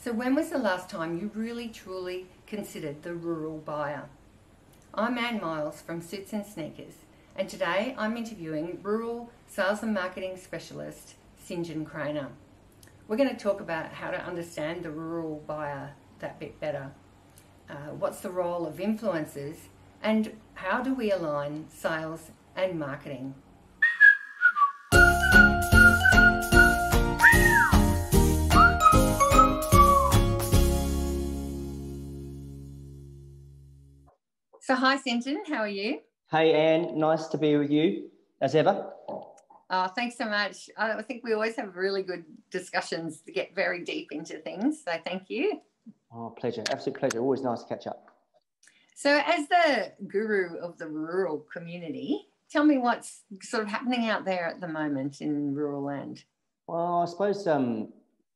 So when was the last time you really truly considered the rural buyer? I'm Anne Miles from Suits and Sneakers, and today I'm interviewing rural sales and marketing specialist Sinjin. We're going to talk about how to understand the rural buyer that bit better. What's the role of influencers, and how do we align sales and marketing? So hi Sinjin, how are you? Hey Anne, nice to be with you as ever. Oh, thanks so much. I think we always have really good discussions to get very deep into things, so thank you. Oh, pleasure, absolute pleasure. Always nice to catch up. So as the guru of the rural community, tell me what's sort of happening out there at the moment in rural land. Well, I suppose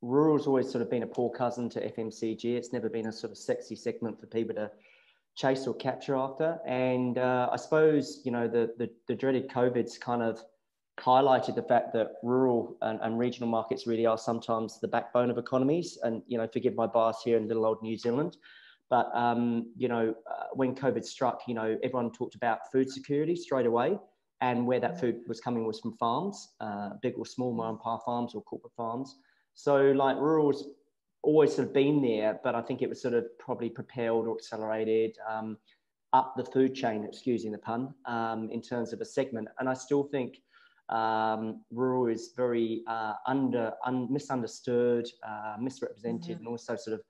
rural's always sort of been a poor cousin to FMCG. It's never been a sort of sexy segment for people to chase or capture after. And I suppose, you know, the dreaded COVID's kind of highlighted the fact that rural and regional markets really are sometimes the backbone of economies. And, you know, forgive my bias here in little old New Zealand. But, you know, when COVID struck, you know, everyone talked about food security straight away. And where that food was coming was from farms, big or small mom-and-pop farms or corporate farms. So like rural's always sort of been there, but I think it was sort of probably propelled or accelerated up the food chain, excusing the pun, in terms of a segment. And I still think rural is very misunderstood, misrepresented, and also sort of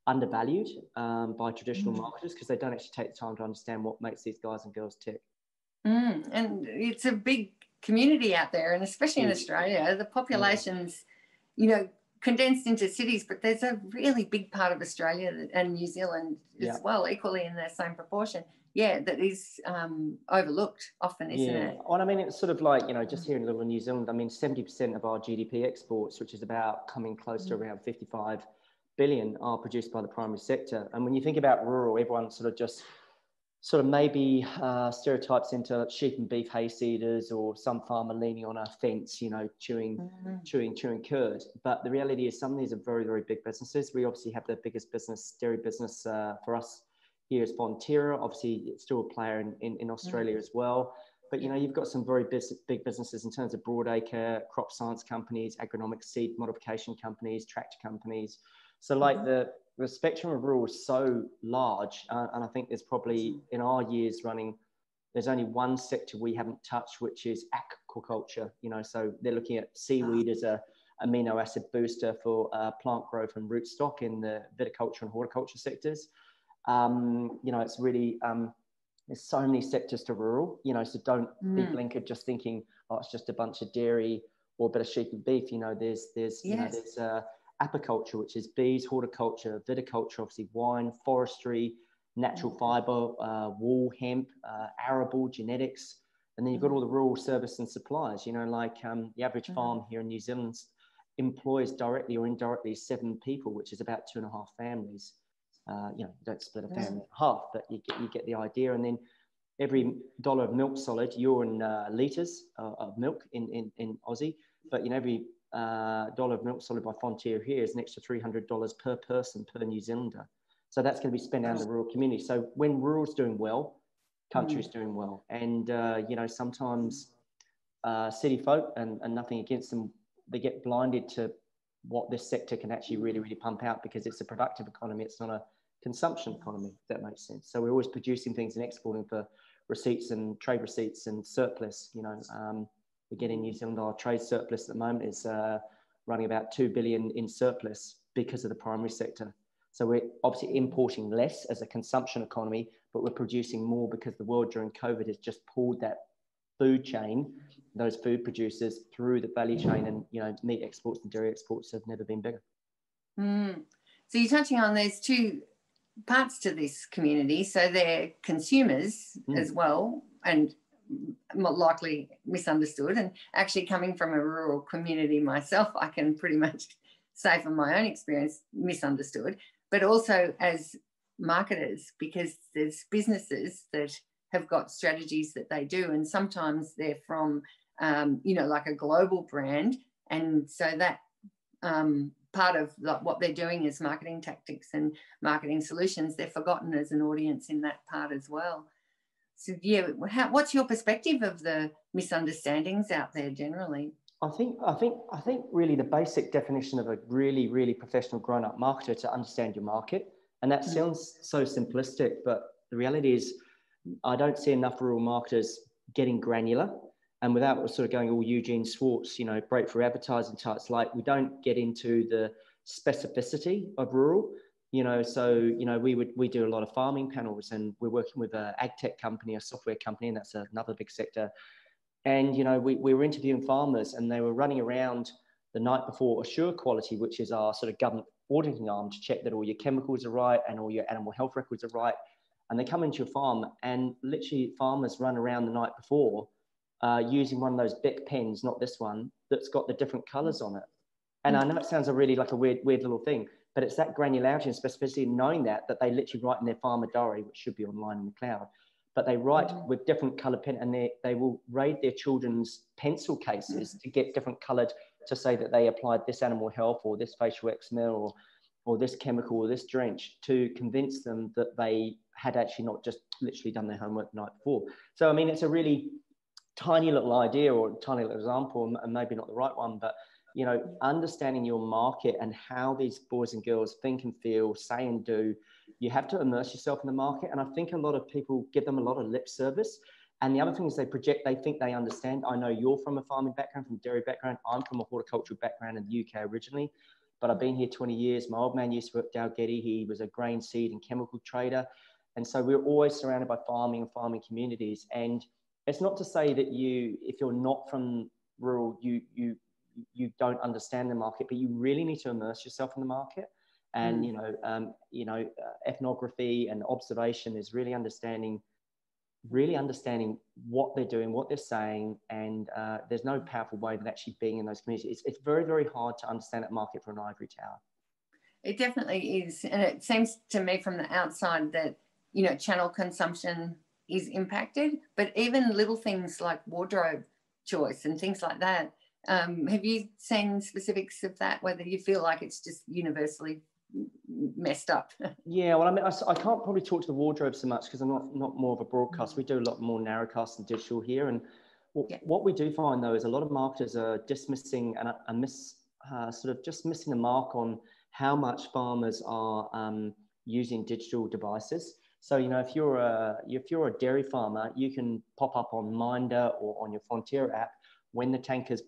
undervalued by traditional marketers because they don't actually take the time to understand what makes these guys and girls tick. And it's a big community out there, and especially in Australia, the population's, you know, condensed into cities, but there's a really big part of Australia and New Zealand as well, equally in the same proportion. Yeah, that is overlooked often, isn't it? Well, I mean, it's sort of like, you know, just here in little New Zealand, I mean, 70% of our GDP exports, which is about coming close to around 55 billion, are produced by the primary sector. And when you think about rural, everyone sort of maybe stereotypes into sheep and beef hayseeders or some farmer leaning on a fence, you know, chewing curd. But the reality is some of these are very, very big businesses. We obviously have the biggest business, dairy business for us here is Fonterra. Obviously, it's still a player in Australia as well. But, you know, you've got some very big businesses in terms of broadacre, crop science companies, agronomic seed modification companies, tractor companies. So like the spectrum of rural is so large, and I think there's probably, in our years running, there's only one sector we haven't touched, which is aquaculture. You know, so they're looking at seaweed as a amino acid booster for plant growth and rootstock in the viticulture and horticulture sectors. You know, it's really there's so many sectors to rural. You know, so don't be blinkered just thinking, oh, it's just a bunch of dairy or a bit of sheep and beef. You know, there's you know, there's apiculture, which is bees, horticulture, viticulture, obviously wine, forestry, natural fibre, wool, hemp, arable, genetics. And then you've got all the rural service and supplies, you know, like the average farm here in New Zealand employs directly or indirectly 7 people, which is about 2.5 families. You know, don't split a family in half, but you get the idea. And then every dollar of milk solid, you're in litres of milk in Aussie, but you know, every dollar of milk solid by Fonterra here is an extra $300 per person per New Zealander. So that's going to be spent out in the rural community. So when rural's doing well, country's doing well. And, you know, sometimes city folk, and nothing against them, they get blinded to what this sector can actually really, really pump out because it's a productive economy. It's not a consumption economy, if that makes sense. So we're always producing things and exporting for receipts and trade receipts and surplus, you know. We get in New Zealand, our trade surplus at the moment is running about 2 billion in surplus because of the primary sector. So we're obviously importing less as a consumption economy, but we're producing more because the world during COVID has just pulled that food chain, those food producers through the value chain, and, you know, meat exports and dairy exports have never been bigger. So you're touching on those two parts to this community. So they're consumers as well, and likely misunderstood. And actually coming from a rural community myself, I can pretty much say from my own experience, misunderstood, but also as marketers, because there's businesses that have got strategies that they do, and sometimes they're from, you know, like a global brand, and so that part of like what they're doing is marketing tactics and marketing solutions. They're forgotten as an audience in that part as well. So yeah, what's your perspective of the misunderstandings out there generally? I think really the basic definition of a really, really professional grown-up marketer to understand your market. And that sounds so simplistic, but the reality is I don't see enough rural marketers getting granular. And without sort of going all Eugene Schwartz, break for advertising types, like we don't get into the specificity of rural, so, we do a lot of farming panels, and we're working with an ag tech company, a software company, and that's another big sector. And, we were interviewing farmers, and they were running around the night before Assure Quality, which is our sort of government auditing arm, to check that all your chemicals are right and all your animal health records are right. And they come into your farm, and literally farmers run around the night before using one of those Bic pens, not this one, that's got the different colors on it. And I know it sounds really like a weird little thing, but it's that granularity and specificity, knowing that they literally write in their farmer diary, which should be online in the cloud, but they write with different colored pen, and they will raid their children's pencil cases to get different colored, to say that they applied this animal health or this facial eczema or this chemical or this drench, to convince them that they had actually not just literally done their homework the night before. So, I mean, it's a really tiny little idea or tiny little example, and maybe not the right one, but understanding your market and how these boys and girls think and feel, say and do, you have to immerse yourself in the market. And I think a lot of people give them a lot of lip service. And the other thing is they project, they think they understand. I know you're from a farming background, from a dairy background. I'm from a horticultural background in the UK originally, but I've been here 20 years. My old man used to work at Dalgety. He was a grain, seed and chemical trader. And so we're always surrounded by farming and farming communities. And it's not to say that if you're not from rural, you don't understand the market, but you really need to immerse yourself in the market. And ethnography and observation is really understanding what they're doing, what they're saying, and there's no powerful way than actually being in those communities. It's very, very hard to understand that market for an ivory tower. It definitely is, and it seems to me from the outside that channel consumption is impacted, but even little things like wardrobe choice and things like that. Have you seen specifics of that, whether you feel like it's just universally messed up? Yeah, well, I mean, I can't probably talk to the wardrobe so much because I'm not more of a broadcast. We do a lot more narrowcast and digital here. And what we do find, though, is a lot of marketers are dismissing and sort of just missing the mark on how much farmers are using digital devices. So, if you're a dairy farmer, you can pop up on Minder or on your Frontier app when the tanker's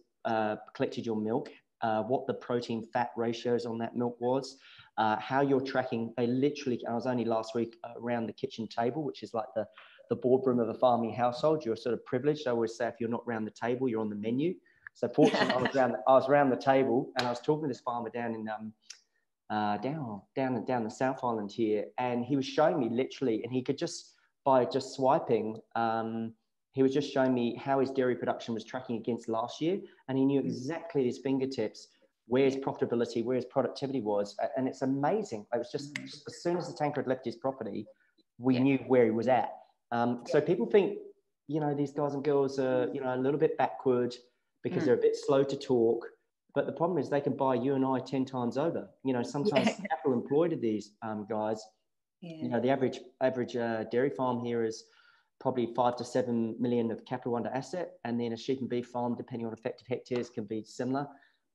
collected your milk, what the protein fat ratios on that milk was, how you're tracking. They literally, I was only last week around the kitchen table, which is like the boardroom of a farming household. You're sort of privileged. I always say if you're not around the table, you're on the menu. So fortunately, I was around the table, and I was talking to this farmer down in down the South Island here, and he was showing me literally, and he could just by just swiping. He was just showing me how his dairy production was tracking against last year, and he knew exactly at his fingertips where his profitability, where his productivity was, and it's amazing. It was just as soon as the tanker had left his property, we knew where he was at. So people think, these guys and girls are, a little bit backward because they're a bit slow to talk, but the problem is they can buy you and I 10 times over. Sometimes capital employed of these guys. The average dairy farm here is probably 5 to 7 million of capital under asset, and then a sheep and beef farm, depending on effective hectares, can be similar.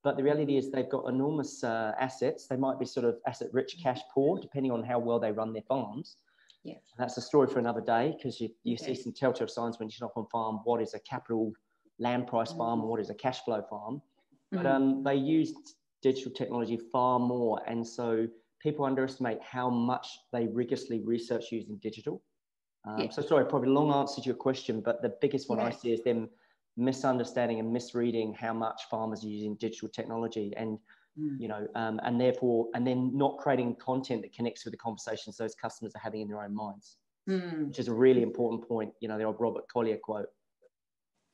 But the reality is they've got enormous assets. They might be sort of asset rich, cash poor, depending on how well they run their farms. Yeah, and that's a story for another day, because you see some telltale signs when you shop on farm. What is a capital land price farm and what is a cash flow farm? But they use digital technology far more, and so people underestimate how much they rigorously research using digital. So sorry, probably a long answer to your question, but the biggest one I see is them misunderstanding and misreading how much farmers are using digital technology, and and then not creating content that connects with the conversations those customers are having in their own minds, which is a really important point. The old Robert Collier quote.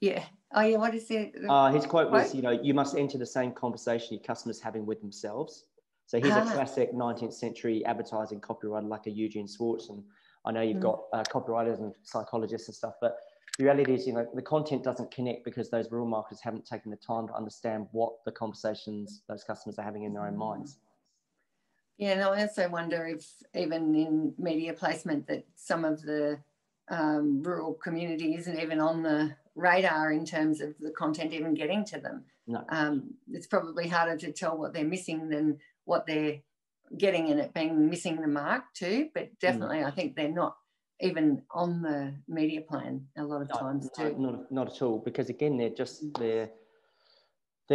Yeah. Oh yeah. What is it? His quote was, you must enter the same conversation your customers having with themselves. So he's a classic 19th century advertising copywriter like a Eugene Schwartz, and I know you've got copywriters and psychologists and stuff, but the reality is, you know, the content doesn't connect because those rural marketers haven't taken the time to understand what the conversations those customers are having in their own minds. Yeah, and I also wonder if even in media placement that some of the rural community isn't even on the radar in terms of the content even getting to them. No. It's probably harder to tell what they're missing than what they're getting, and it being missing the mark too. But definitely, I think they're not even on the media plan a lot of times too. Not at all, because again, they're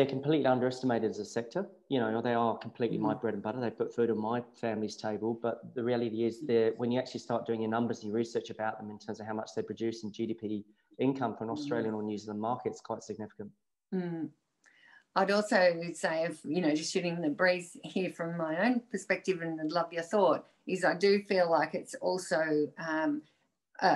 completely underestimated as a sector. You know, they are completely my bread and butter. They put food on my family's table. But the reality is, when you actually start doing your numbers and your research about them in terms of how much they produce in GDP income for an Australian or New Zealand market, it's quite significant. I'd also say, if you know, just shooting the breeze here from my own perspective, and I'd love your thought, is I do feel like it's also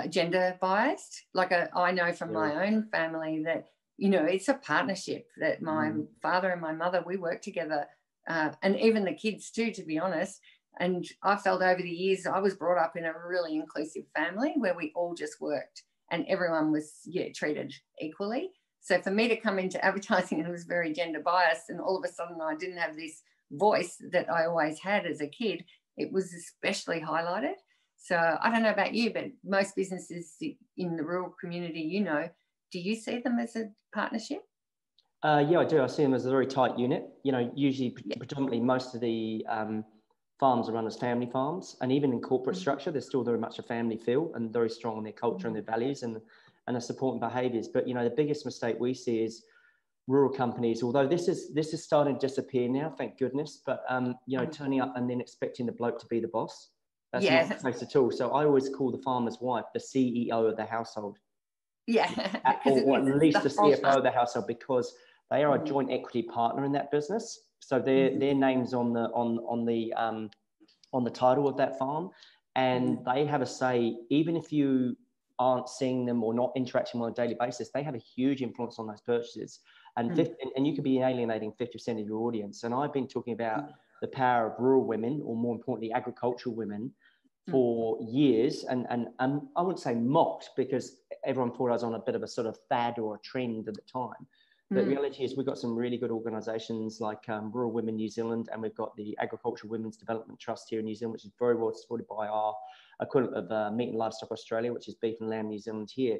gender biased. Like I know from my own family that, you know, it's a partnership, that my father and my mother, we work together, and even the kids too, to be honest. And I felt over the years, I was brought up in a really inclusive family where we all just worked and everyone was treated equally. So for me to come into advertising, it was very gender biased, and all of a sudden I didn't have this voice that I always had as a kid. It was especially highlighted. So I don't know about you, but most businesses in the rural community, you know, do you see them as a partnership? Yeah, I do. I see them as a very tight unit. You know, usually predominantly most of the farms are run as family farms, and even in corporate structure, they're still very much a family feel and very strong on their culture and their values and their support and behaviours. But, you know, the biggest mistake we see is rural companies, although this is starting to disappear now, thank goodness, but, you know, turning up and then expecting the bloke to be the boss. That's not the case at all. So I always call the farmer's wife the CEO of the household. Yeah. Or at least the CFO of the household, because they are a joint equity partner in that business. So their name's on the title of that farm, and they have a say. Even if you aren't seeing them or not interacting on a daily basis, they have a huge influence on those purchases. And you could be alienating 50% of your audience. And I've been talking about the power of rural women, or more importantly, agricultural women, for years, and I wouldn't say mocked, because everyone thought I was on a bit of a sort of fad or a trend at the time. But the reality is, we've got some really good organisations like Rural Women New Zealand, and we've got the Agricultural Women's Development Trust here in New Zealand, which is very well supported by our equivalent of Meat and Livestock Australia, which is Beef and Lamb New Zealand here.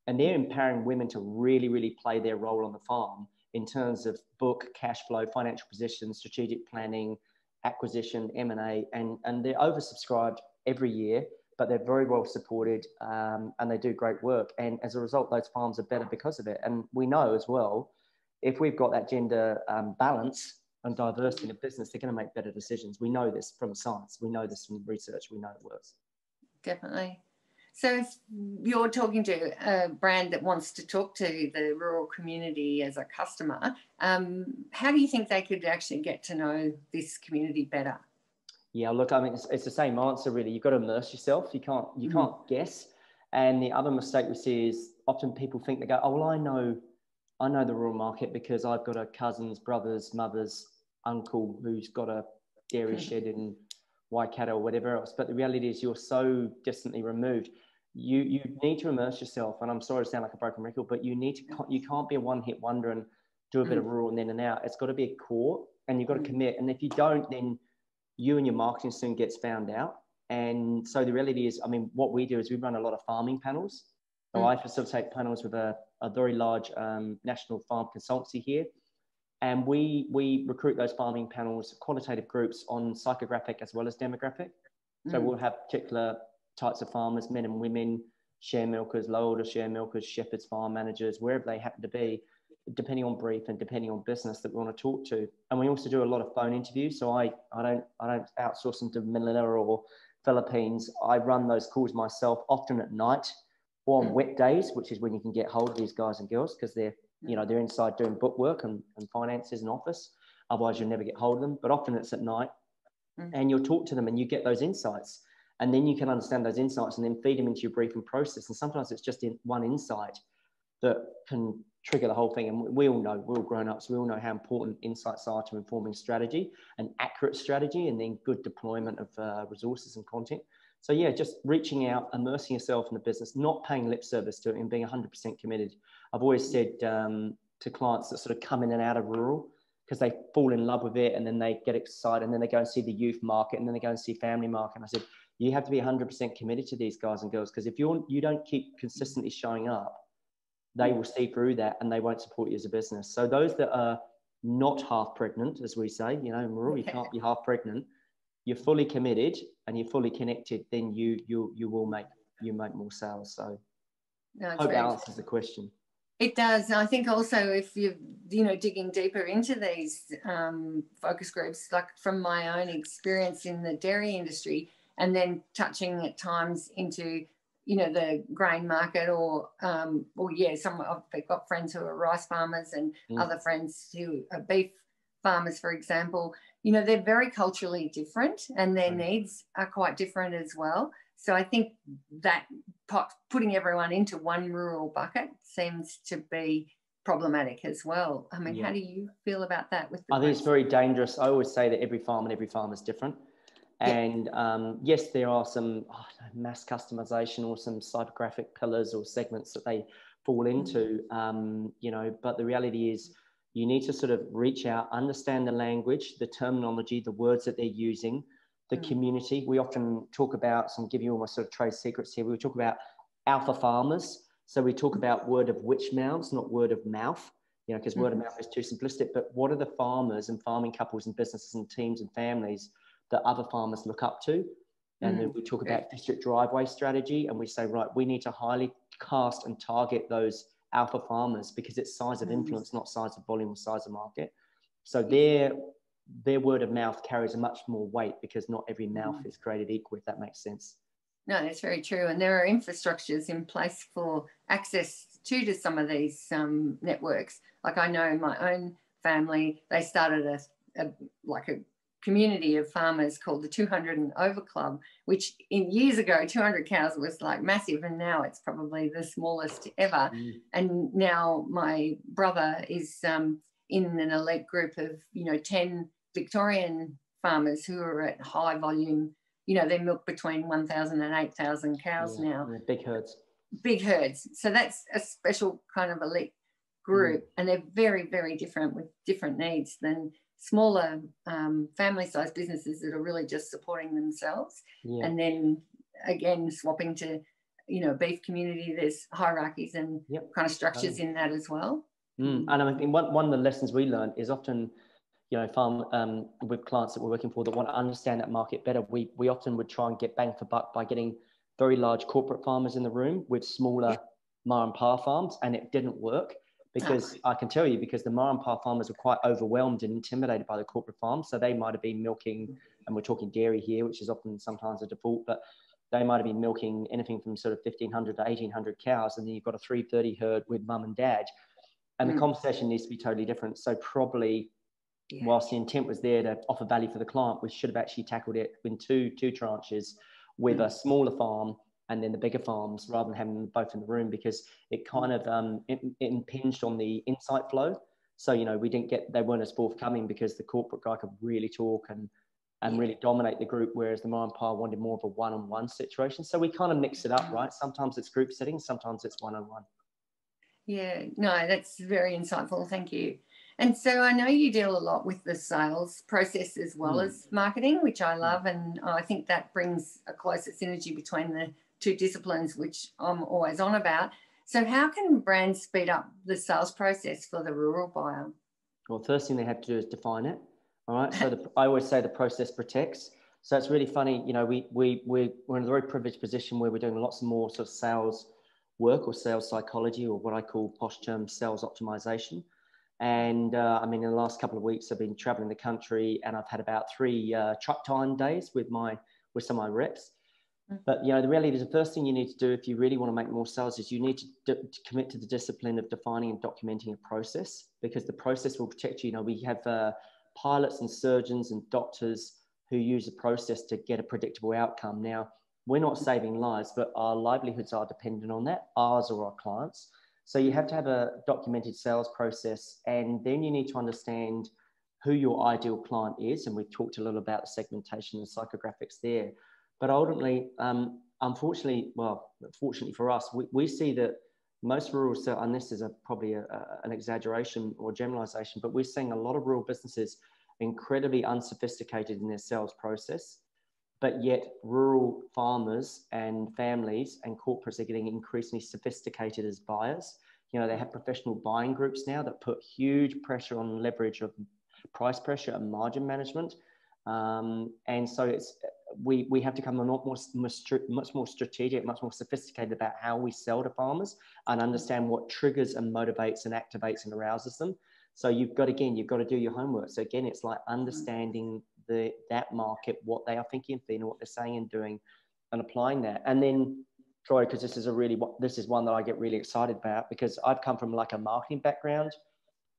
And they're empowering women to really, really play their role on the farm in terms of book, cash flow, financial position, strategic planning, acquisition, M&A, and they're oversubscribed every year, but they're very well supported, and they do great work. And as a result, those farms are better because of it. And we know as well, if we've got that gender balance and diversity in a business, they're going to make better decisions. We know this from science. We know this from research. We know it works. Definitely. So if you're talking to a brand that wants to talk to the rural community as a customer, how do you think they could actually get to know this community better? Yeah, look, I mean, it's the same answer, really. You've got to immerse yourself. You can't guess. And the other mistake we see is often people think, they go, oh, well, I know the rural market because I've got a cousin's brother's mother's uncle who's got a dairy shed in Waikato or whatever else. But the reality is, you're so distantly removed. You need to immerse yourself. And I'm sorry to sound like a broken record, but you can't be a one-hit wonder and do a bit of rural and then and out. It's got to be a core, and you've got to commit. And if you don't, then you and your marketing soon gets found out. And so the reality is, I mean, what we do is we run a lot of farming panels. So I facilitate panels with a very large national farm consultancy here. And we recruit those farming panels, qualitative groups, on psychographic as well as demographic. So we'll have particular types of farmers, men and women, share milkers, low order share milkers, shepherds, farm managers, wherever they happen to be, depending on brief and depending on business that we want to talk to. And we also do a lot of phone interviews. So I don't outsource them to Manila or Philippines. I run those calls myself, often at night or on wet days, which is when you can get hold of these guys and girls, because they're inside doing book work and finances and office. Otherwise you'll never get hold of them. But often it's at night, and you'll talk to them and you get those insights. And then you can understand those insights and then feed them into your briefing process. And sometimes it's just in one insight that can trigger the whole thing. And we all know, we're all grown-ups, we all know how important insights are to informing strategy and accurate strategy, and then good deployment of resources and content. So yeah, just reaching out, immersing yourself in the business, not paying lip service to it, and being 100% committed. I've always said to clients that sort of come in and out of rural, because they fall in love with it, and then they get excited, and then they go and see the youth market, and then they go and see family market. And I said, you have to be 100% committed to these guys and girls, because if you don't keep consistently showing up, they will see through that and they won't support you as a business. So those that are not half pregnant, as we say, you know, in rural, you can't be half pregnant. You're fully committed and you're fully connected, then you will make more sales. So I hope that answers the question. It does. I think also if you're, digging deeper into these focus groups, like from my own experience in the dairy industry, and then touching at times into, the grain market or some I've got friends who are rice farmers and other friends who are beef farmers, for example. They're very culturally different and their needs are quite different as well. So I think that putting everyone into one rural bucket seems to be problematic as well. I mean, how do you feel about that? I think it's very dangerous. I always say that every farm is different. And yes, there are some mass customization or some psychographic pillars or segments that they fall into, but the reality is you need to sort of reach out, understand the language, the terminology, the words that they're using, the community. We often talk about, so I'm giving you all my sort of trade secrets here. We talk about alpha farmers. So we talk about word of witch mouths, not word of mouth, because word of mouth is too simplistic. But what are the farmers and farming couples and businesses and teams and families that other farmers look up to? And then we talk about district driveway strategy, and we say, right, we need to highly cast and target those alpha farmers because it's size of influence, not size of volume or size of market. So their word of mouth carries a much more weight because not every mouth is created equal, if that makes sense. No, that's very true. And there are infrastructures in place for access to some of these networks. Like I know in my own family, they started a community of farmers called the 200 and Over Club, which in years ago, 200 cows was like massive, and now it's probably the smallest ever. And now my brother is in an elite group of, 10 Victorian farmers who are at high volume. They milk between 1,000 and 8,000 cows now. Big herds. Big herds. So that's a special kind of elite group, and they're very, very different with different needs than smaller family-sized businesses that are really just supporting themselves. And then, again, swapping to, beef community, there's hierarchies and kind of structures in that as well. And I think one of the lessons we learned is often, farm with clients that we're working for that want to understand that market better, we often would try and get bang for buck by getting very large corporate farmers in the room with smaller ma and pa farms, and it didn't work. Because I can tell you, because the ma and pa farmers were quite overwhelmed and intimidated by the corporate farms. So they might have been milking, and we're talking dairy here, which is often sometimes a default, but they might have been milking anything from sort of 1,500 to 1,800 cows. And then you've got a 330 herd with mum and dad. And the conversation needs to be totally different. So probably whilst the intent was there to offer value for the client, we should have actually tackled it in two tranches with a smaller farm and then the bigger farms, rather than having them both in the room, because it kind of it impinged on the insight flow. So, they weren't as forthcoming because the corporate guy could really talk and really dominate the group, whereas the ma and pa wanted more of a one-on-one situation. So we kind of mix it up, right? Sometimes it's group settings, sometimes it's one-on-one. Yeah, no, that's very insightful. Thank you. And so I know you deal a lot with the sales process as well as marketing, which I love. And I think that brings a closer synergy between the two disciplines, which I'm always on about. So how can brands speed up the sales process for the rural buyer? Well, first thing they have to do is define it. All right. So I always say the process protects. So it's really funny. We're in a very privileged position where we're doing lots more sort of sales work or sales psychology, or what I call posh term sales optimization. And in the last couple of weeks, I've been traveling the country, and I've had about 3 truck time days with some of my reps. But, the reality is the first thing you need to do if you really want to make more sales is you need to commit to the discipline of defining and documenting a process, because the process will protect you. We have pilots and surgeons and doctors who use the process to get a predictable outcome. Now, we're not saving lives, but our livelihoods are dependent on that, ours or our clients. So you have to have a documented sales process, and then you need to understand who your ideal client is. And we've talked a little about the segmentation and psychographics there. But ultimately, unfortunately, well, fortunately for us, we see that most rural sales, and this is probably an exaggeration or generalization, but we're seeing a lot of rural businesses incredibly unsophisticated in their sales process, but yet rural farmers and families and corporates are getting increasingly sophisticated as buyers. You know, they have professional buying groups now that put huge pressure on leverage of price pressure and margin management. And so we have to become much more strategic, much more sophisticated about how we sell to farmers and understand what triggers and motivates and activates and arouses them. So you've got to do your homework. So again, it's like understanding that market, what they are thinking and feeling, what they're saying and doing, and applying that. And then, Troy, because this is one that I get really excited about, because I've come from like a marketing background,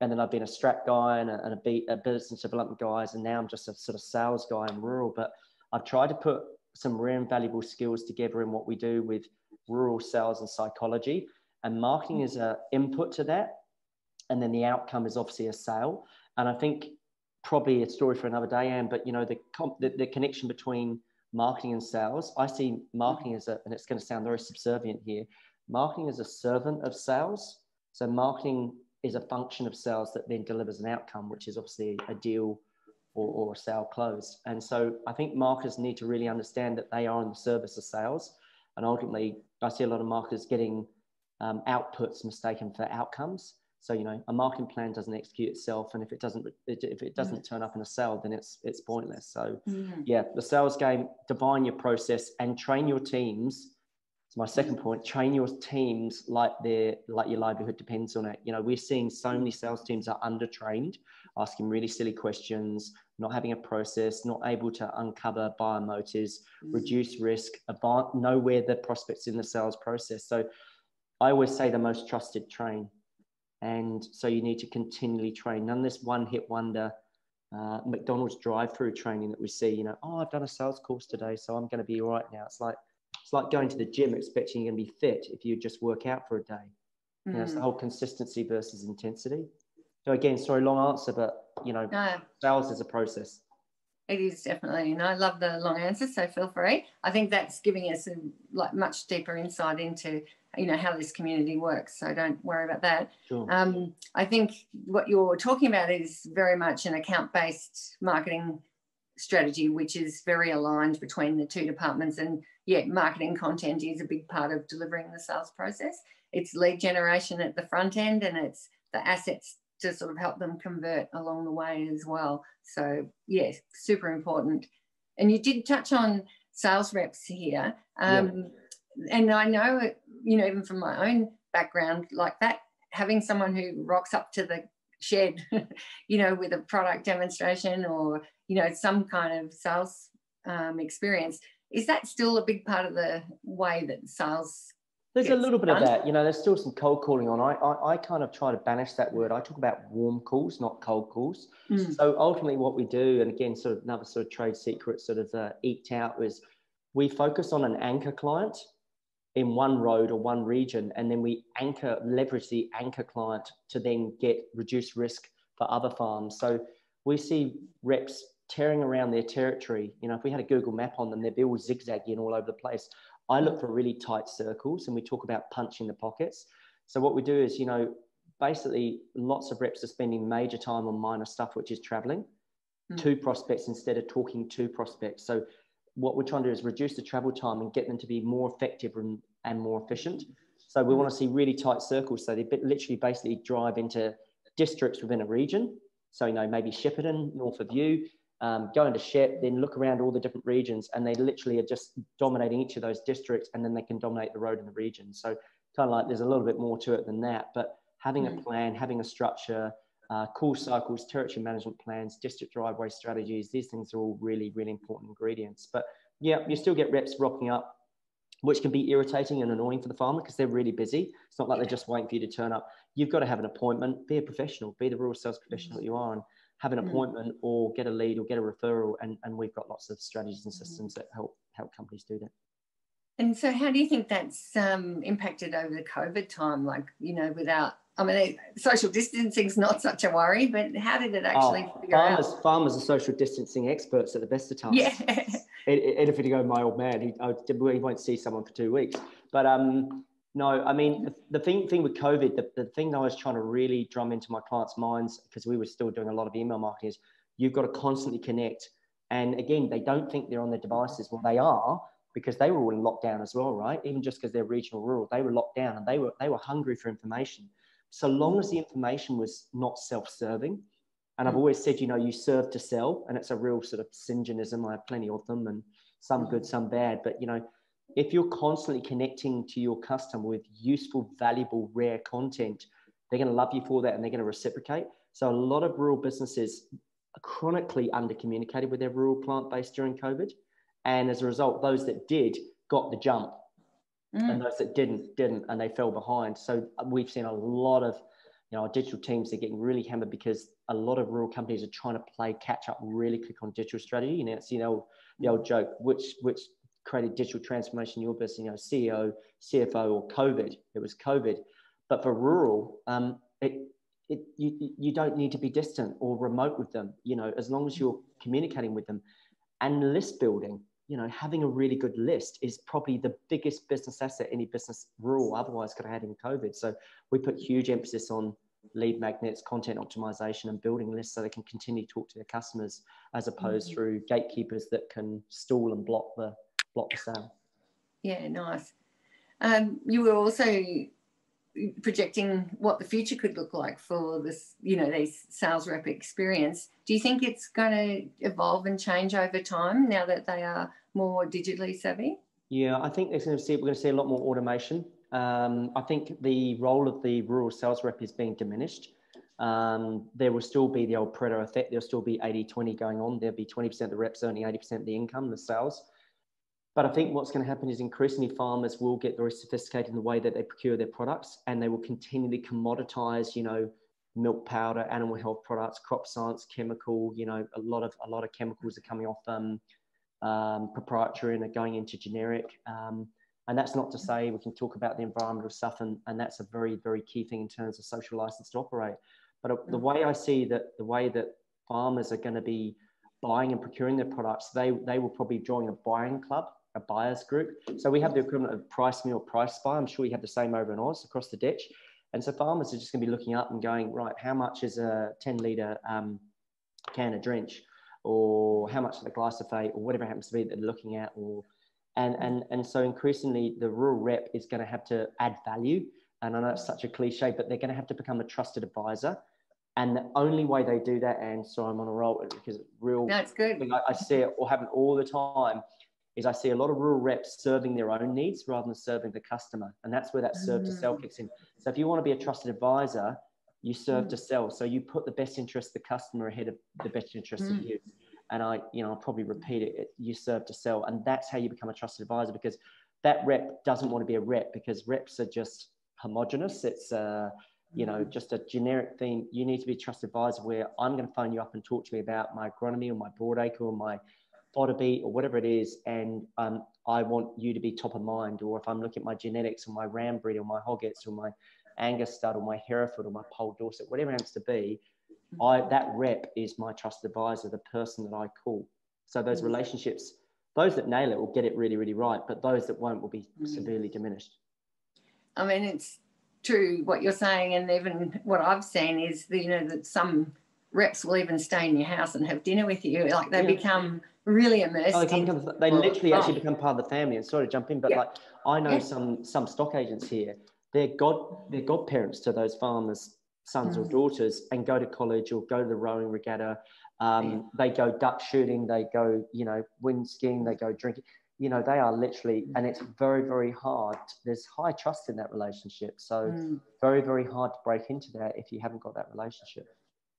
and then I've been a strat guy and a business development guy, and now I'm just a sort of sales guy in rural. But I've tried to put some rare and valuable skills together in what we do with rural sales and psychology, and marketing is an input to that. And then the outcome is obviously a sale. And I think probably a story for another day, Anne, but you know, the connection between marketing and sales, I see marketing as and it's going to sound very subservient here, marketing is a servant of sales. So marketing is a function of sales that then delivers an outcome, which is obviously a deal or a sale close. And so I think marketers need to really understand that they are in the service of sales. And ultimately, I see a lot of marketers getting outputs mistaken for outcomes. So, you know, a marketing plan doesn't execute itself. And if it doesn't turn up in a sale, then it's pointless. So yeah, the sales game, define your process and train your teams. It's my second point, train your teams like your livelihood depends on it. You know, we're seeing so many sales teams are undertrained, asking really silly questions, not having a process, not able to uncover buyer motives, reduce risk, know where the prospects in the sales process. So I always say the most trusted train. And so you need to continually train. None of this one-hit wonder, McDonald's drive-through training that we see, you know, oh, I've done a sales course today, so I'm going to be all right now. It's like going to the gym expecting you're going to be fit if you just work out for a day. You know, it's the whole consistency versus intensity. So again, sorry, long answer, but, you know, sales is a process. It is definitely, and I love the long answer, so feel free. I think that's giving us a much deeper insight into, you know, how this community works, so don't worry about that. Sure. I think what you're talking about is very much an account-based marketing strategy, which is very aligned between the two departments. And yeah, marketing content is a big part of delivering the sales process. It's lead generation at the front end, and it's the assets to sort of help them convert along the way as well. So yes, super important. And you did touch on sales reps here. And I know, you know, even from my own background, like that, having someone who rocks up to the shed, you know, with a product demonstration or, you know, some kind of sales experience, is that still a big part of the way that sales There's a little bit of that, you know, there's still some cold calling on. I kind of try to banish that word. I talk about warm calls, not cold calls. So ultimately what we do, and again, sort of another sort of trade secret sort of eked out, is we focus on an anchor client in one road or one region, and then we leverage the anchor client to then get reduced risk for other farms. So we see reps tearing around their territory. You know, if we had a Google map on them, they'd be all zigzagging all over the place. I look for really tight circles, and we talk about punching the pockets. So what we do is, you know, basically lots of reps are spending major time on minor stuff, which is traveling to prospects instead of talking to prospects. So what we're trying to do is reduce the travel time and get them to be more effective and more efficient. So we want to see really tight circles. So they literally basically drive into districts within a region. So, you know, maybe Shepparton, north of you, go into Shep, then look around all the different regions, and they literally are just dominating each of those districts, and then they can dominate the road in the region. So kind of like there's a little bit more to it than that, but having a plan, having a structure, call cycles, territory management plans, district driveway strategies, these things are all really, really important ingredients. But yeah, you still get reps rocking up, which can be irritating and annoying for the farmer because they're really busy. It's not like they're just waiting for you to turn up. You've got to have an appointment, be a professional, be the rural sales professional that you are, and have an appointment or get a lead or get a referral. And we've got lots of strategies and systems that help companies do that. And so how do you think that's impacted over the COVID time? Like, you know, without I mean, social distancing is not such a worry, but how did it actually figure out? Farmers are social distancing experts at the best of times. Yeah. If you go, my old man, he won't see someone for 2 weeks. But no, I mean, the thing with COVID, the thing I was trying to really drum into my clients' minds, because we were still doing a lot of email marketing, is you've got to constantly connect. And again, they don't think they're on their devices. Well, they are, because they were all in lockdown as well, right? Even just because they're regional rural, they were locked down and they were hungry for information. So long as the information was not self-serving, and I've always said, you serve to sell, and it's a real sort of Sinjinism. I have plenty of them, and some good, some bad. But, if you're constantly connecting to your customer with useful, valuable, rare content, they're going to love you for that, and they're going to reciprocate. So a lot of rural businesses chronically under-communicated with their rural plant base during COVID. And as a result, those that did got the jump. And those that didn't, and they fell behind. So we've seen a lot of, our digital teams are getting really hammered because a lot of rural companies are trying to play catch up really quick on digital strategy. It's the old joke, which created digital transformation in your business, CEO, CFO, or COVID. It was COVID. But for rural, you don't need to be distant or remote with them, as long as you're communicating with them. And list building. Having a really good list is probably the biggest business asset any business rural otherwise could have had in COVID. So we put huge emphasis on lead magnets, content optimization, and building lists so they can continue to talk to their customers, as opposed through gatekeepers that can stall and block the sale. Yeah, nice. You were also projecting what the future could look like for this, these sales rep experience. Do you think it's going to evolve and change over time now that they are more digitally savvy? Yeah, I think we're going to see a lot more automation. I think the role of the rural sales rep is being diminished. There will still be the old Pareto effect. There'll still be 80-20 going on. There'll be 20% of the reps earning 80% of the income, the sales. But I think what's going to happen is increasingly farmers will get very sophisticated in the way that they procure their products, and they will continually commoditize, milk powder, animal health products, crop science, chemical, a lot of chemicals are coming off proprietary and are going into generic. And that's not to say we can talk about the environmental stuff, and that's a very, very key thing in terms of social license to operate. But the way I see that, the way that farmers are going to be buying and procuring their products, they will probably join a buying club, a buyers group. So we have the equivalent of Price Me or Price Buy. I'm sure you have the same over in Oz, across the ditch. And so farmers are just going to be looking up and going, right, how much is a 10-litre can of drench, or how much of the glyphosate, or whatever it happens to be that they're looking at, and so increasingly the rural rep is going to have to add value. And I know it's such a cliche, but they're going to have to become a trusted advisor. And the only way they do that, and so I'm on a roll because That's good. I see it or happen all the time, is I see a lot of rural reps serving their own needs rather than serving the customer. And that's where that serve to sell kicks in. So if you want to be a trusted advisor, you serve to sell. So you put the best interest of the customer ahead of the best interest of you. And I'll probably repeat it. You serve to sell. And that's how you become a trusted advisor, because that rep doesn't want to be a rep, because reps are just homogenous. It's, just a generic theme. You need to be a trusted advisor where I'm going to phone you up and talk to me about my agronomy or my broadacre or my fodder beet or whatever it is, and I want you to be top of mind. Or if I'm looking at my genetics or my ram breed or my hoggets or my Angus stud or my Hereford or my Pole Dorset, whatever it happens to be, that rep is my trusted advisor, the person that I call. So those relationships, those that nail it will get it really, really right, but those that won't will be severely diminished. I mean, it's true what you're saying, and even what I've seen is that some reps will even stay in your house and have dinner with you. Like they become really immersed. They literally actually become part of the family. And sorry to jump in, but like I know some stock agents here, they're godparents to those farmers' sons or daughters, and go to college or go to the rowing regatta. They go duck shooting, they go, wind skiing, they go drinking. They are literally, and it's very, very hard. There's high trust in that relationship. So very, very hard to break into that if you haven't got that relationship.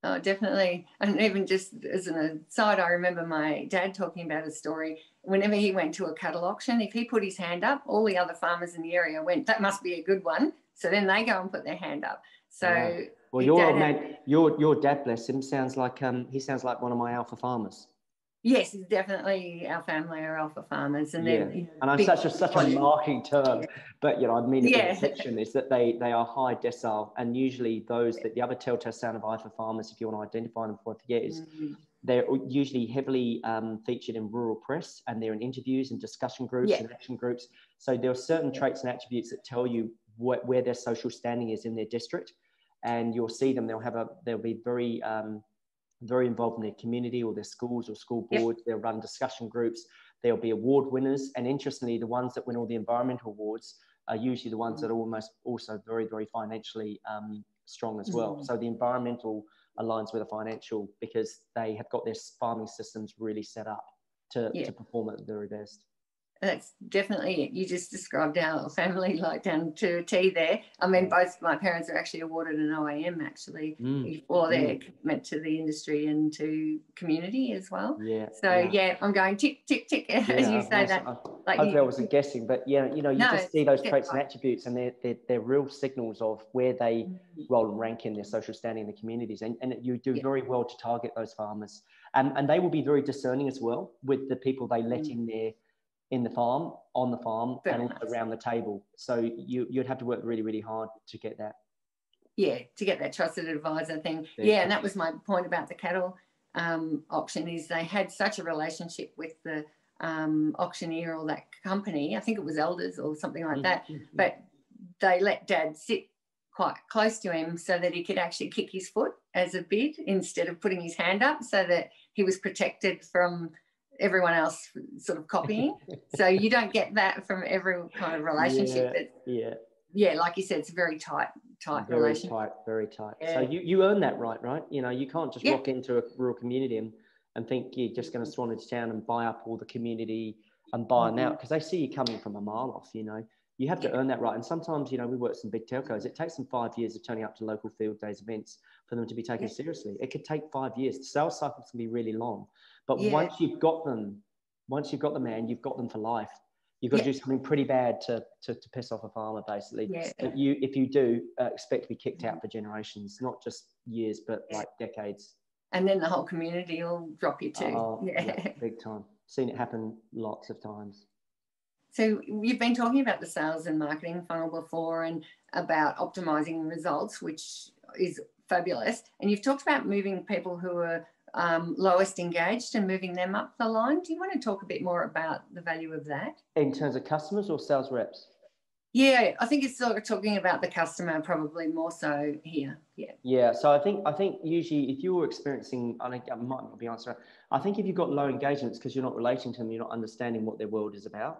Oh, definitely. And even just as an aside, I remember my dad talking about a story. Whenever he went to a cattle auction, if he put his hand up, all the other farmers in the area went, that must be a good one. So then they go and put their hand up. So well, your old man, your dad, bless him, sounds like he sounds like one of my alpha farmers. Yes, it's definitely our family are alpha farmers, and Yeah, then and I'm such a marking term, but I mean it with affection, is that they are high decile, and usually those that the other telltale sign of alpha farmers, if you want to identify them before I forget, is they're usually heavily featured in rural press, and they're in interviews and discussion groups and action groups. So there are certain traits and attributes that tell you where their social standing is in their district, and you'll see them. They'll be very very involved in their community or their schools or school boards. They'll run discussion groups. There'll be award winners. And interestingly, the ones that win all the environmental awards are usually the ones that are also very, very financially strong as well. So the environmental aligns with the financial because they have got their farming systems really set up to perform at the very best. That's definitely it. You just described our family like down to a T there. I mean, both my parents are actually awarded an OAM actually for their commitment to the industry and to community as well. I'm going tick, tick, tick as you say that. Hopefully I wasn't guessing, but you just see those traits and attributes, and they're real signals of where they roll and rank in their social standing in the communities. And you do very well to target those farmers. And they will be very discerning as well with the people they let in there, in the farm, on the farm, and also around the table. So you'd have to work really, really hard to get that. Yeah, to get that trusted advisor thing. Yeah, and that was my point about the cattle auction, is they had such a relationship with the auctioneer or that company. I think it was Elders or something like that. But they let Dad sit quite close to him so that he could actually kick his foot as a bid instead of putting his hand up, so that he was protected from everyone else sort of copying. So you don't get that from every kind of relationship. Like you said, it's a very tight relationship. Very tight. So you earn that right? You can't just walk into a rural community and think you're just going to swan into town and buy up all the community and buy them out, because they see you coming from a mile off. You have to earn that right. And sometimes, we work with some big telcos. It takes them 5 years of turning up to local field days events for them to be taken seriously. It could take 5 years. The sales cycles can be really long. But once you've got them, man, you've got them for life. You've got to do something pretty bad to piss off a farmer, basically. But if you do, expect to be kicked out for generations, not just years, but like decades. And then the whole community will drop you too. Big time. Seen it happen lots of times. So you've been talking about the sales and marketing funnel before, and about optimizing results, which is fabulous. And you've talked about moving people who are lowest engaged and moving them up the line. Do you want to talk a bit more about the value of that? In terms of customers or sales reps? Yeah, I think it's sort of talking about the customer probably more so here. Yeah. So I think usually if you're experiencing, I might not be answering, I think if you've got low engagements because you're not relating to them, you're not understanding what their world is about.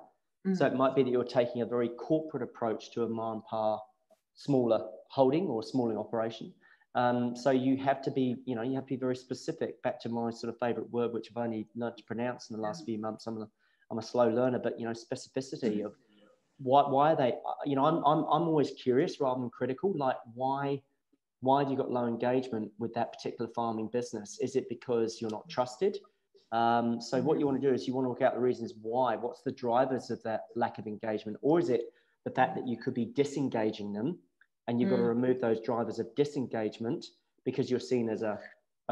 So it might be that you're taking a very corporate approach to a ma and pa smaller holding or smaller operation. So you have to be, very specific. Back to my sort of favorite word, which I've only learned to pronounce in the last few months. I'm a slow learner, but specificity of why are they, I'm always curious rather than critical. Like why have you got low engagement with that particular farming business? Is it because you're not trusted? So what you want to do is you want to work out the reasons why. What's the drivers of that lack of engagement? Or is it the fact that you could be disengaging them, and you've got to remove those drivers of disengagement because you're seen as a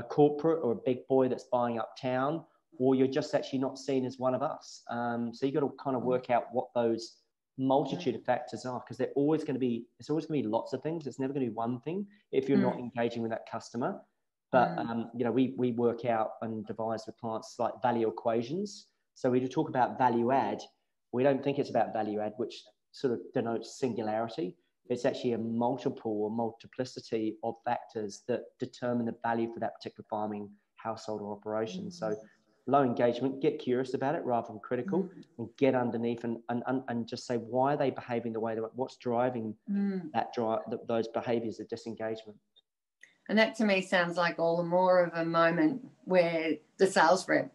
corporate or a big boy that's buying up town, or you're just actually not seen as one of us. So you've got to kind of work out what those multitude of factors are, because it's always going to be lots of things. It's never going to be one thing if you're not engaging with that customer. But, we work out and devise with clients like value equations. So we talk about value add. We don't think it's about value add, which sort of denotes singularity. It's actually a multiple or multiplicity of factors that determine the value for that particular farming household or operation. So low engagement, get curious about it rather than critical, and get underneath and just say, why are they behaving the way they're, what's driving those behaviors of disengagement? And that to me sounds like all the more of a moment where the sales rep,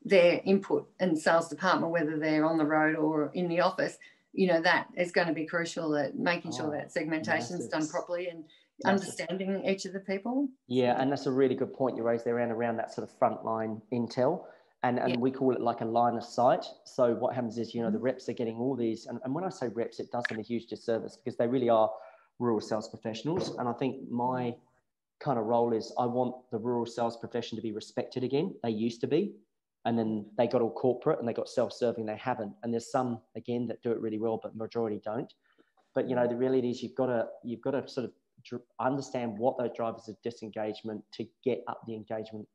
their input and sales department, whether they're on the road or in the office, that is going to be crucial, at making sure that segmentation is done properly and understanding each of the people. Yeah, and that's a really good point you raised there around that sort of frontline intel. And we call it like a line of sight. So what happens is, the reps are getting all these, and when I say reps, it does them a huge disservice because they really are rural sales professionals. And I think my kind of role is I want the rural sales profession to be respected again. They used to be. and then they got all corporate and they got self-serving, they haven't. And there's some, again, that do it really well, but majority don't. But, you know, the reality is you've got to sort of understand what those drivers of disengagement to get up the engagement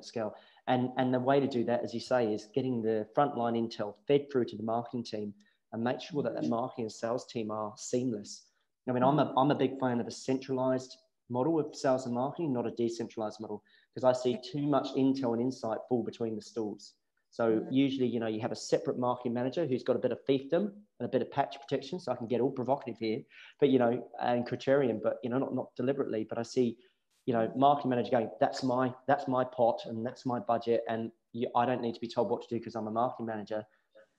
scale. And the way to do that, as you say, is getting the frontline intel fed through to the marketing team and make sure that that marketing and sales team are seamless. I mean, I'm a big fan of a centralized model of sales and marketing, not a decentralized model, because I see too much intel and insight fall between the stools. So usually, you know, you have a separate marketing manager who's got a bit of fiefdom and a bit of patch protection. So I can get all provocative here, but, you know, and contrarian, but, you know, not deliberately, but I see, you know, marketing manager going, that's my pot and that's my budget. And I don't need to be told what to do because I'm a marketing manager.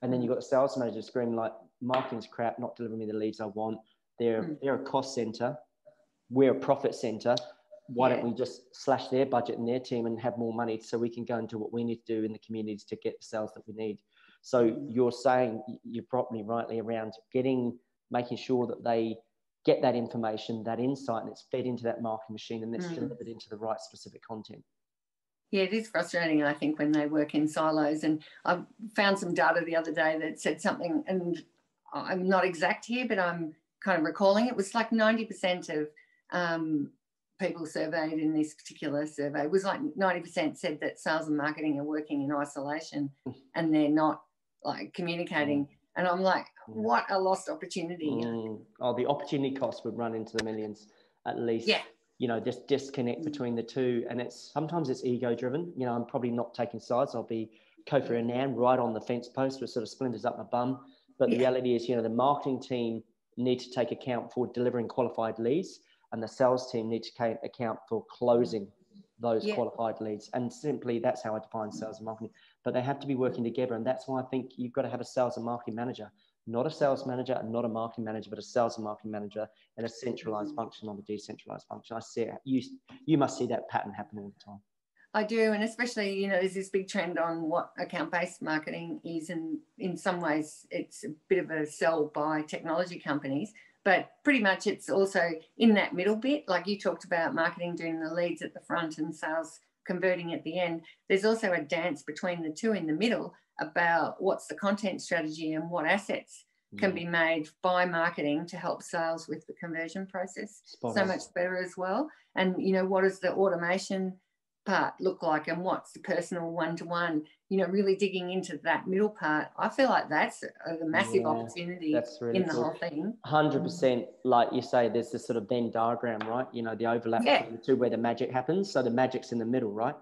And then you've got the sales manager screaming like, marketing's crap, not delivering me the leads I want. They're a cost center. We're a profit center. Why don't we just slash their budget and their team and have more money so we can go and do what we need to do in the communities to get the sales that we need? So you're saying, you're probably rightly around making sure that they get that information, that insight, and it's fed into that marketing machine and it's delivered into the right specific content. Yeah, it is frustrating, I think, when they work in silos. And I found some data the other day that said something, and I'm not exact here, but I'm kind of recalling it was like 90% of people surveyed in this particular survey, it was like 90% said that sales and marketing are working in isolation and they're not like communicating. And I'm like, what a lost opportunity. Oh, the opportunity cost would run into the millions at least. Yeah. You know, just disconnect between the two. And sometimes it's ego driven. You know, I'm probably not taking sides. I'll be Kofi Annan right on the fence post, which sort of splinters up my bum. But the reality is, you know, the marketing team need to take account for delivering qualified leads, and the sales team need to account for closing those qualified leads. And simply, that's how I define sales and marketing. But they have to be working together. And that's why I think you've got to have a sales and marketing manager, not a sales manager and not a marketing manager, but a sales and marketing manager and a centralized function, not a decentralized function. I see it. You must see that pattern happen all the time. I do, and especially, you know, there's this big trend on what account-based marketing is, and in some ways it's a bit of a sell by technology companies, but pretty much it's also in that middle bit, like you talked about marketing doing the leads at the front and sales converting at the end. There's also a dance between the two in the middle about what's the content strategy and what assets can be made by marketing to help sales with the conversion process so much better as well. And, you know, what does the automation part look like and what's the personal one-to-one, you know, really digging into that middle part. I feel like that's a massive opportunity really in the whole thing. 100%. Like you say, there's this sort of Venn diagram, right? You know, the overlap between the two where the magic happens. So the magic's in the middle, right?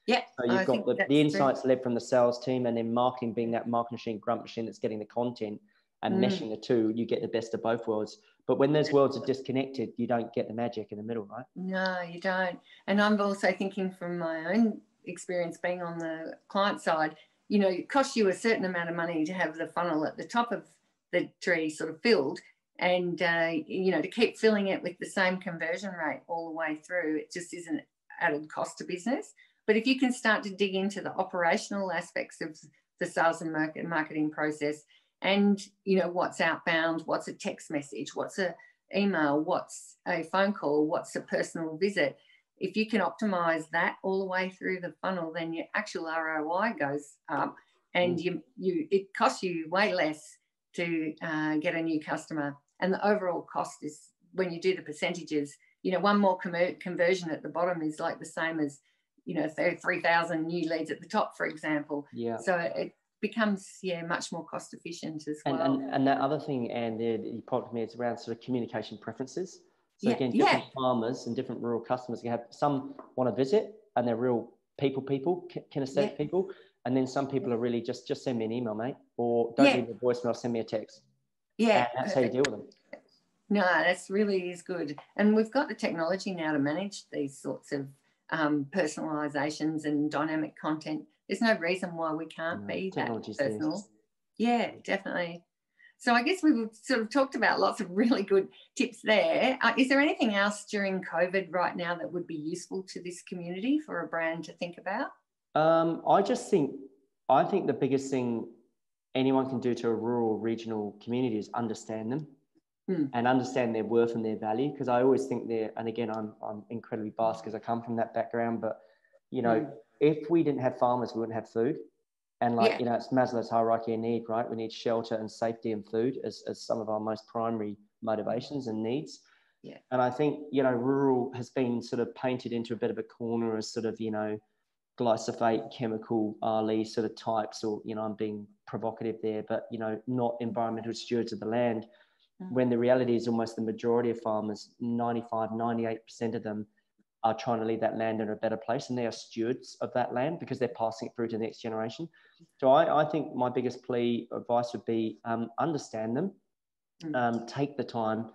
Yeah. So you've got the insights led from the sales team, and then marketing being that marketing machine, grunt machine that's getting the content and meshing the two, you get the best of both worlds. But when those worlds are disconnected, you don't get the magic in the middle, right? No, you don't. And I'm also thinking from my own experience being on the client side, you know, it costs you a certain amount of money to have the funnel at the top of the tree sort of filled, and, you know, to keep filling it with the same conversion rate all the way through, it just isn't added cost to business. But if you can start to dig into the operational aspects of the sales and marketing process, and, you know, what's outbound, what's a text message, what's an email, what's a phone call, what's a personal visit. If you can optimize that all the way through the funnel, then your actual ROI goes up, and it costs you way less to get a new customer. And the overall cost is, when you do the percentages, you know, one more conversion at the bottom is like the same as, you know, 3,000 new leads at the top, for example. Yeah. So it becomes much more cost efficient as well. And that other thing, and you pointed me, it's around sort of communication preferences. So again, different farmers and different rural customers, you have some want to visit and they're real people, kinesthetic people, and then some people are really just send me an email, mate, or don't leave a voicemail, send me a text. Yeah, and that's how you deal with them. No, that's really is good, and we've got the technology now to manage these sorts of personalizations and dynamic content. There's no reason why we can't be that personal. Yeah, definitely. So I guess we've sort of talked about lots of really good tips there. Is there anything else during COVID right now that would be useful to this community for a brand to think about? I think the biggest thing anyone can do to a rural regional community is understand them and understand their worth and their value. Because I always think and again, I'm incredibly biased because I come from that background, but You know, if we didn't have farmers, we wouldn't have food. And like, you know, it's Maslow's hierarchy of need, right? We need shelter and safety and food as some of our most primary motivations and needs. Yeah. And I think, you know, rural has been sort of painted into a bit of a corner as sort of, you know, glyphosate, chemical, sort of types, or, you know, I'm being provocative there, but, you know, not environmental stewards of the land, when the reality is almost the majority of farmers, 95, 98% of them are trying to leave that land in a better place, and they are stewards of that land because they're passing it through to the next generation. So I think my biggest advice would be understand them, take the time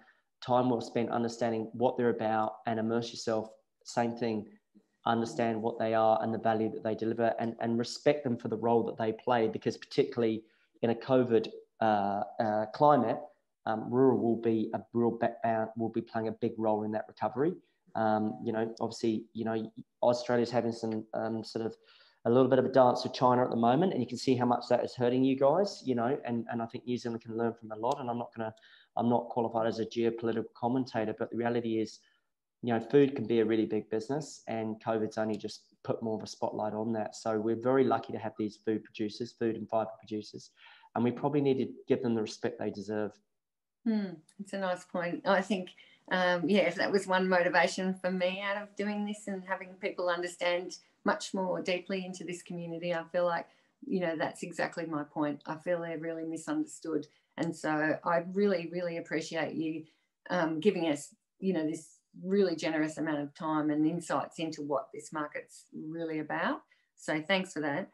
well spent understanding what they're about, and immerse yourself. Same thing, understand what they are and the value that they deliver, and respect them for the role that they play, because particularly in a COVID climate, rural will be playing a big role in that recovery. You know, obviously, you know, Australia's having some sort of a little bit of a dance with China at the moment, and you can see how much that is hurting you guys, you know, and I think New Zealand can learn from a lot. And I'm not qualified as a geopolitical commentator, but the reality is, you know, food can be a really big business, and COVID's only just put more of a spotlight on that. So we're very lucky to have these food and fibre producers, and we probably need to give them the respect they deserve. It's a nice point. I think, if that was one motivation for me out of doing this and having people understand much more deeply into this community, I feel like, you know, that's exactly my point. I feel they're really misunderstood. And so I really, really appreciate you giving us, you know, this really generous amount of time and insights into what this market's really about. So thanks for that.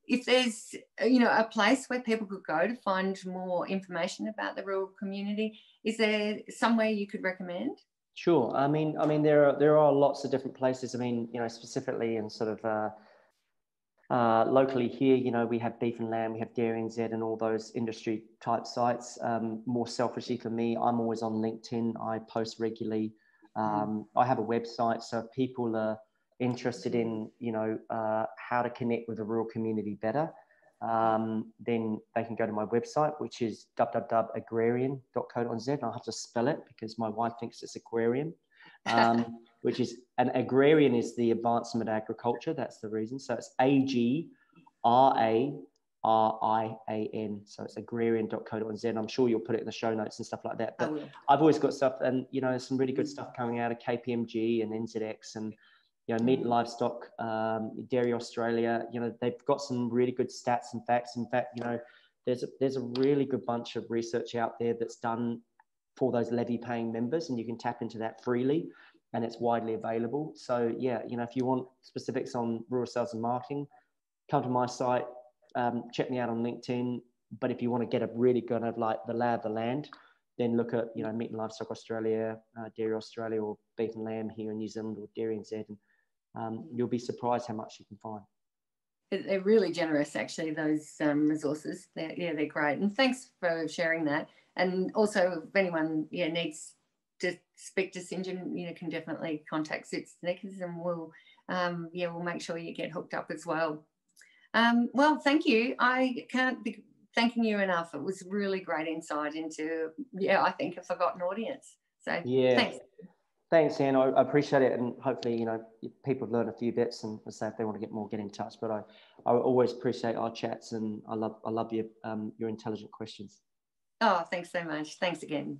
If there's, you know, a place where people could go to find more information about the rural community, is there somewhere you could recommend? Sure. I mean, there are lots of different places. I mean, you know, specifically in sort of locally here, you know, we have Beef and Lamb, we have Dairy NZ, and all those industry type sites. More selfishly for me, I'm always on LinkedIn. I post regularly. I have a website, so if people are interested in, you know, how to connect with the rural community better, then they can go to my website, which is www.agrarian.co.nz. I'll have to spell it because my wife thinks it's aquarium, which is, an agrarian is the advancement of agriculture. That's the reason. So it's AGRARIAN. So it's agrarian.co.nz. I'm sure you'll put it in the show notes and stuff like that. But I've always got stuff, and, you know, some really good stuff coming out of KPMG and NZX, and, you know, Meat and Livestock, Dairy Australia. You know, they've got some really good stats and facts. In fact, you know, there's a really good bunch of research out there that's done for those levy paying members, and you can tap into that freely, and it's widely available. So yeah, you know, if you want specifics on rural sales and marketing, come to my site, check me out on LinkedIn. But if you want to get a really kind of like the lay of the land, then look at, you know, Meat and Livestock Australia, Dairy Australia, or Beef and Lamb here in New Zealand, or Dairy NZ, and you'll be surprised how much you can find. They're really generous, actually, those resources. They're great. And thanks for sharing that. And also, if anyone needs to speak to Sinjin, you know, can definitely contact Sneakers, and we'll make sure you get hooked up as well. Well, thank you. I can't be thanking you enough. It was really great insight into, I think, a forgotten audience. So thanks. Thanks, Anne. I appreciate it, and hopefully, you know, people have learned a few bits, and say if they want to get more, get in touch. But I always appreciate our chats, and I love your intelligent questions. Oh, thanks so much. Thanks again.